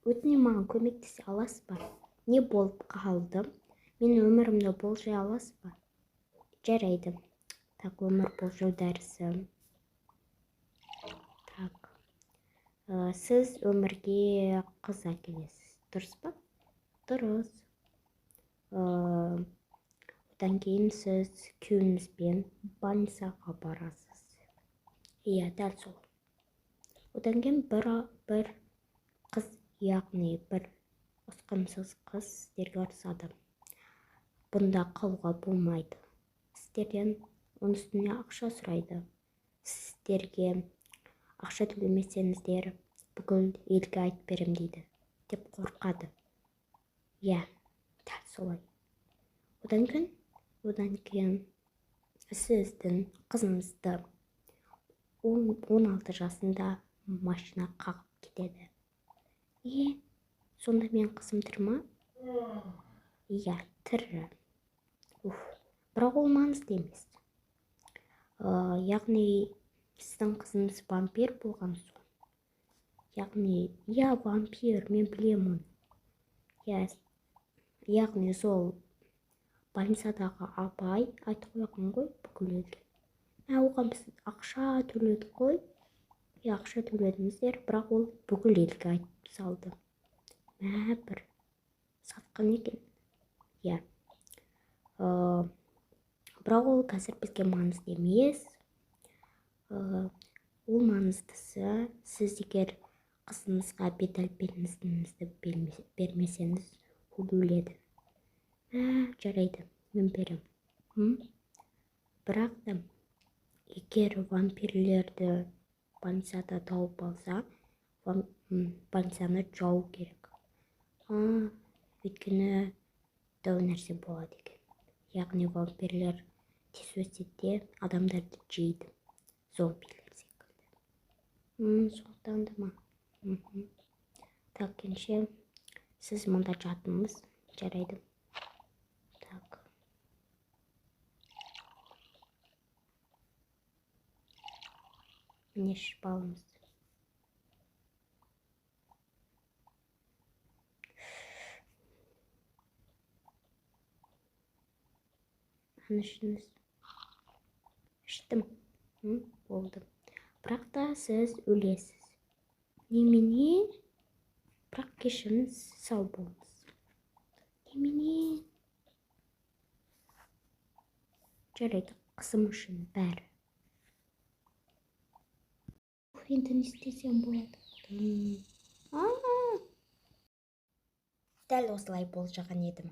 өтінемін, маған көмектесе аласыз ба? Не болып қалды? Мен өмірімді болжай аласыз ба? Жарайды. Так, өмір болжау дәрісі. Так. Сіз өмірге қыз әкелесіз, дұрыс па? Дұрыс. Одан кейін сіз күйеуіңізбен больницаға барасыз. Иә, дәл сол. Одан кейін бір қыз, яғни бір ұсқынсыз қыз сіздерге ұрсады. Бұнда қалуға болмайды. Сіздерден оның үстіне ақша сұрайды. Сіздерге ақша төлемесеңіздер бүкіл елге айтып берем дейді, деп қорқады. Иә, дәл солай. Одан кейін сіздің қызыңызды 16 жасында машина қағып кетеді. Сонда мен қызым тірі ма? Иә, тірі. Бірақ ол маңызды емес. Яғни сіздің қызыңыз вампир болған соң. Яғни, вампир, мен білемін. Яғни сол больницадағы апай айтып қойған ғой бүкіл елге. Оған біз ақша төледік қой. Ақша төледіңіздер, бірақ ол бүкіл елге айтып салды. Бір сатқан екен. Бірақ ол қазір бізге маңызды емес. Ол маңыздысы, сіз егер қызыңызға бет-әлпетіңізді бермесеңіз, ол өледі. Жарайды, мен берем. Бірақ та, егер вампирлерді больницада тауып алса, больницаны жау керек. Өйткені дау нәрсе болады екен. Яғни вампирлер тез өседі, адамдарды жейді. Зомбилер секілді. Сондықтан да ма? Так, кенше, сіз мұнда жатыңыз. Жарайды. Так. Міне ішіп алыңыз. Ішіңіз. Іштім. Болды. Бірақ та сіз өлесіз. Немене? Бірақ кешіріңіз, сау болыңыз. Немене? Жарайды, қызым үшін бәрі. Енді не істесем болады? Дәл осылай болжаған едім.